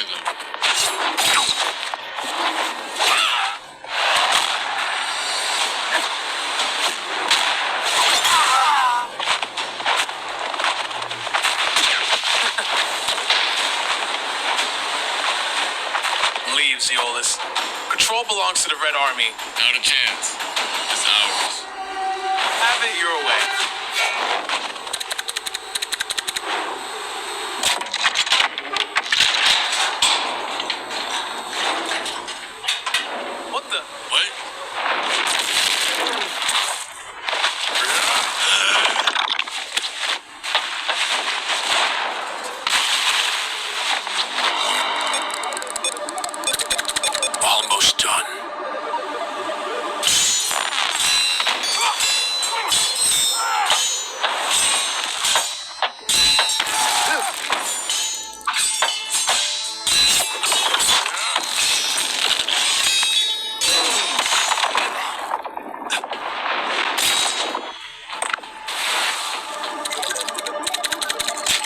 destroy them. Leave, Zeolus. Control belongs to the Red Army. Not a chance. It's ours. Have it your way. What the? What? Almost done.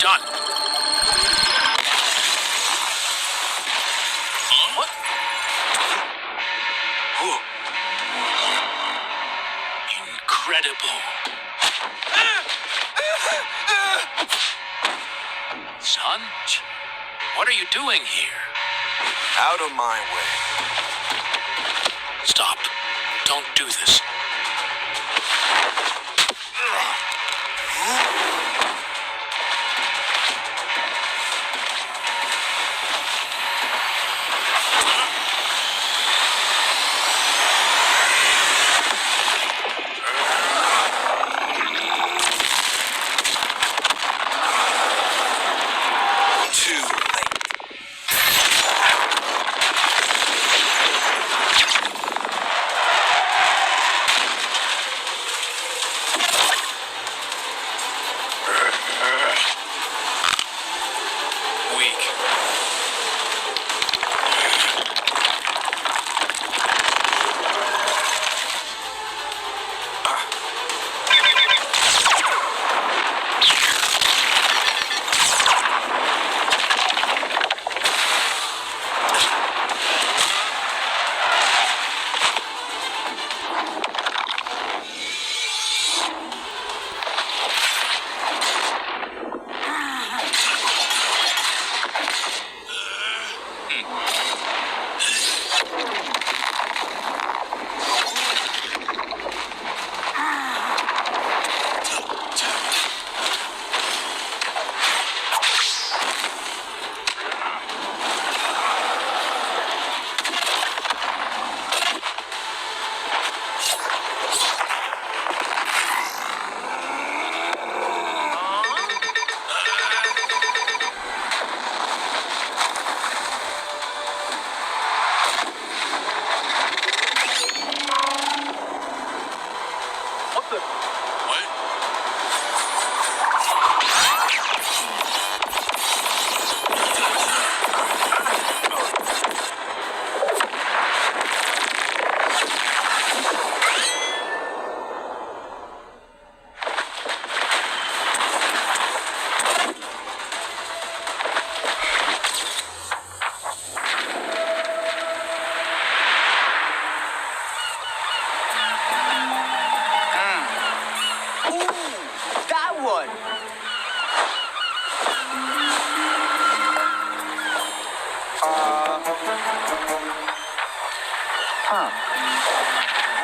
Done. What? Whoa. Incredible. Son, what are you doing here? Out of my way. Stop. Don't do this.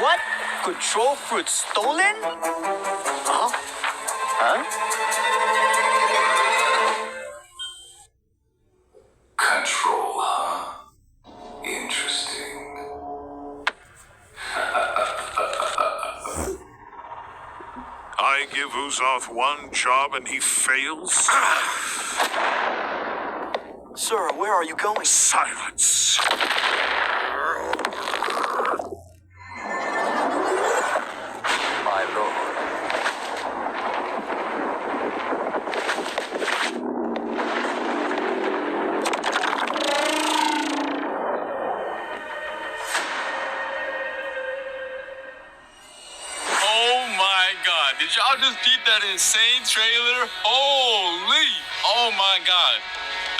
What? Control fruit stolen? Huh? Huh? Control, huh? Interesting. I give Uzoth one job and he fails? Sir, where are you going? Silence! My lord. Oh my god. Did y'all just peep that insane trailer? Holy! Oh my god.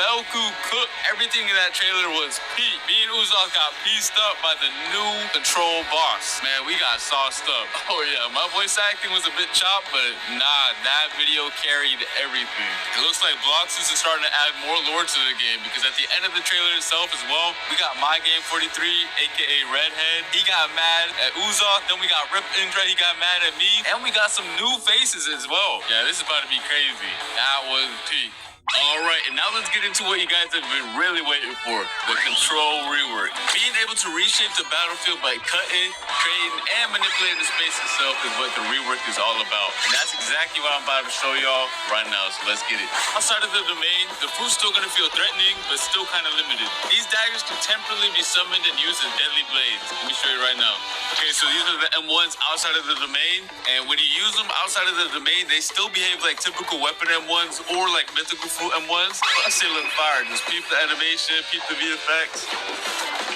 Belku cooked. Everything in that trailer was peak. Me and Uzak got pieced up by the new control boss. Man, we got sauced up. Oh yeah, my voice acting was a bit chopped, but nah, that video carried everything. It looks like Bloxus is starting to add more lore to the game because at the end of the trailer itself as well, we got My Game 43, aka Redhead. He got mad at Uzak. Then we got Rip Indra. He got mad at me. And we got some new faces as well. Yeah, this is about to be crazy. That was peak. Alright, and now let's get into what you guys have been really waiting for. The control rework. Being able to reshape the battlefield by cutting, creating, and manipulating the space itself is what the rework is all about. And that's exactly what I'm about to show y'all right now, so let's get it. Outside of the domain, the fruit's still gonna feel threatening, but still kind of limited. These daggers can temporarily be summoned and used as deadly blades. Let me show you right now. Okay, so these are the M1s outside of the domain, and when you use them outside of the domain, they still behave like typical weapon M1s or like mythical fruit M1s. I say look fire, just peep the animation, peep the VFX.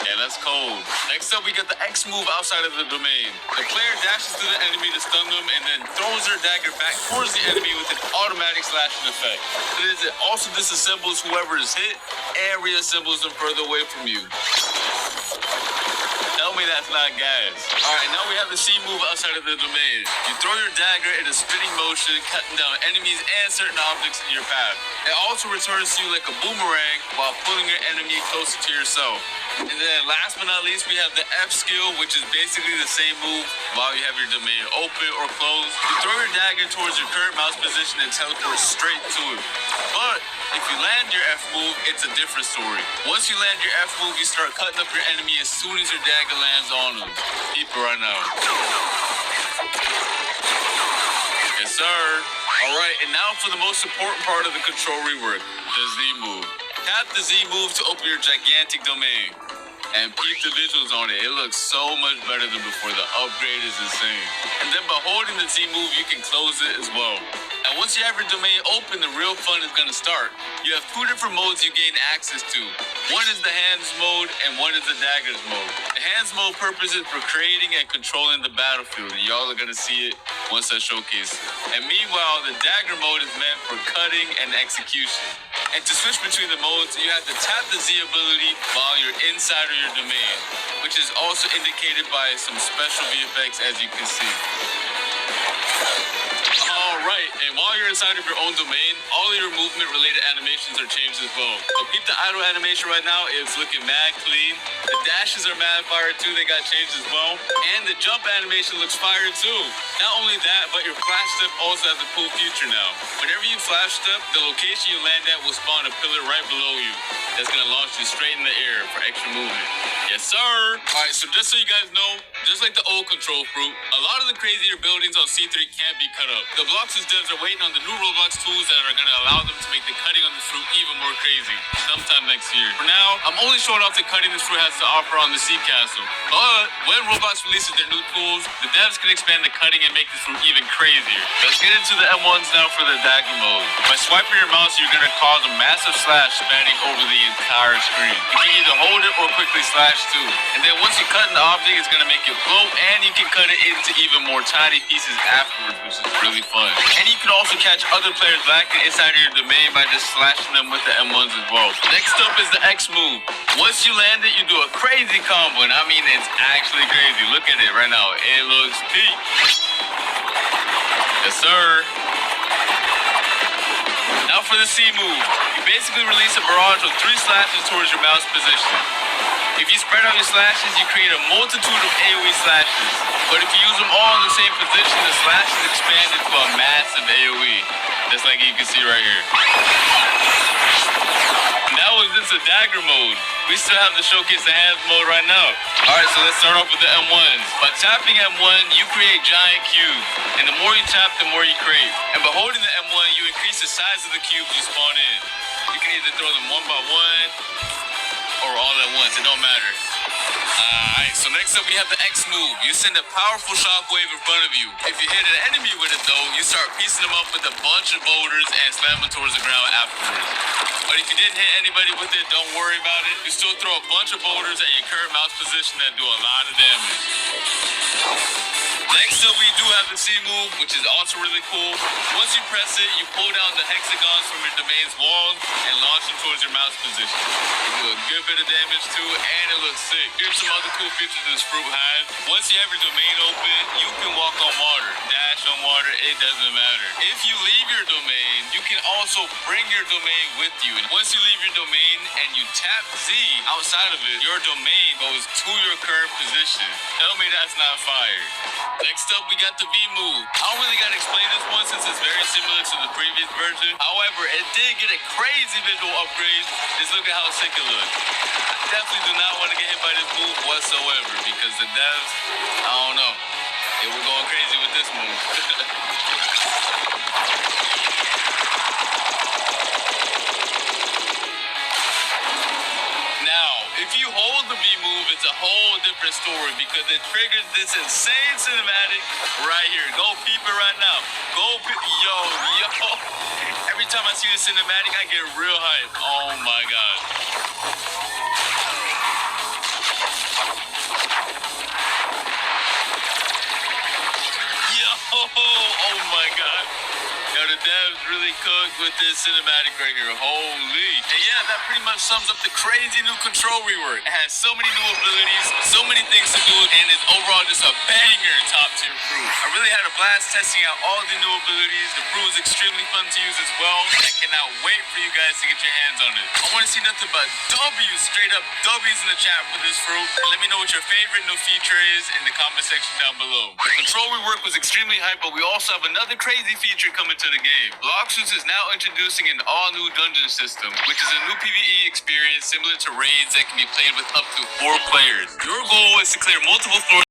Yeah, that's cold. Next up, we got the X move outside of the domain. The player dashes to the enemy to stun them and then throws their dagger back towards the enemy with an automatic slashing effect. It also disassembles whoever is hit and reassembles them further away from you. Tell me that's not gas. Alright, now we have the C move outside of the domain. You throw your dagger in a spinning motion, cutting down enemies and certain objects in your path. It also returns to you like a boomerang while pulling your enemy closer to yourself. And then last but not least, we have the F skill, which is basically the same move while you have your domain open or closed. You throw your dagger towards your current mouse position and teleport straight to it. But if you land your F move, it's a different story. Once you land your F move, you start cutting up your enemy as soon as your dagger lands on them. Keep it right now. Yes, sir. Alright, and now for the most important part of the control rework, the Z move. Tap the Z move to open your gigantic domain. And peep the visuals on it. It looks so much better than before. The upgrade is insane. And then by holding the Z move, you can close it as well. And once you have your domain open, the real fun is going to start. You have two different modes you gain access to. One is the hands mode and one is the daggers mode. The hands mode purpose is for creating and controlling the battlefield. Y'all are going to see it once I showcase it. And meanwhile, the dagger mode is meant for cutting and execution. And to switch between the modes, you have to tap the Z ability while you're inside of your domain, which is also indicated by some special VFX as you can see. Alright, and while you're inside of your own domain, all of your movement related animations are changed as well. So peep the idle animation right now, it's looking mad clean. The dashes are mad fire too, they got changed as well. And the jump animation looks fire too. Not only that, but your flash step also has a cool feature now. Whenever you flash step, the location you land at will spawn a pillar right below you. That's gonna launch you straight in the air for extra movement. Yes, sir. Alright, so just so you guys know, just like the old control fruit, a lot of the crazier buildings on C3 can't be cut up. The Bloxus devs are waiting on the new Roblox tools that are gonna allow them to make the cutting on this fruit even more crazy sometime next year. For now, I'm only showing off the cutting this fruit has to offer on the Sea Castle. But when Roblox releases their new tools, the devs can expand the cutting and make this fruit even crazier. Let's get into the M1s now for the dagger mode. By swiping your mouse, you're gonna cause a massive slash spanning over the entire screen. You can either hold it or quickly slash too. And then once you cut an object, it's gonna make it float, and you can cut it into even more tiny pieces afterwards, which is really fun. And you can also catch other players lacking inside of your domain by just slashing them with the M1s as well. Next up is the X move. Once you land it, you do a crazy combo, and I mean it's actually crazy. Look at it right now. It looks peak. Yes, sir. Now for the C move. You basically release a barrage of 3 slashes towards your mouse position. If you spread out your slashes, you create a multitude of AoE slashes. But if you use them all in the same position, the slashes expand into a massive AoE. Just like you can see right here. And that was just a dagger mode. We still have to showcase the hands mode right now. Alright, so let's start off with the M1s. By tapping M1, you create giant cubes. And the more you tap, the more you create. And by holding the M1, you increase the size of the cubes you spawn in. You can either throw them one by one, or all at once, it don't matter. Alright, so next up we have the X move. You send a powerful shockwave in front of you. If you hit an enemy with it though, you start piecing them up with a bunch of boulders and slam them towards the ground afterwards. But if you didn't hit anybody with it, don't worry about it. You still throw a bunch of boulders at your current mouse position that do a lot of damage. Next up, we do have the C move, which is also really cool. Once you press it, you pull down the hexagons from your domain's wall and launch them towards your mouse position. You do a good bit of damage too, and it looks sick. Here's some other cool features this fruit has. Once you have your domain open, you can walk on water, dash on water, it doesn't matter. If you leave your domain, you can also bring your domain with you. And once you leave your domain and you tap Z outside of it, your domain goes to your current position. Tell me that's not fire. Next up, we got the V move. I don't really gotta explain this one since it's very similar to the previous version. However, it did get a crazy visual upgrade. Just look at how sick it looks. I definitely do not want to get hit by this move whatsoever because the devs, I don't know. They were going crazy with this move. Now, if you hold the V move, it's a whole different story because it triggers this insane cinematic right here. Go peep it right now. Go peep. Yo. Every time I see this cinematic, I get real hype. Oh my god. Yo. Oh my god. Yo, the devs really cooked with this cinematic right here. Holy. And yeah, that pretty much sums up the crazy new control rework. It has so many new abilities, so many things to do, and it's overall just a banger top tier fruit. I really had a blast testing out all the new abilities. The fruit is extremely fun to use as well. I cannot wait for you guys to get your hands on it. I want to see nothing but W's, straight up W's in the chat for this fruit. And let me know what your favorite new feature is in the comment section down below. The control rework was extremely hype, but we also have another crazy feature coming to the game. Roblox is now introducing an all-new dungeon system, which is a new PvE experience similar to raids that can be played with up to 4 players. Your goal is to clear multiple floors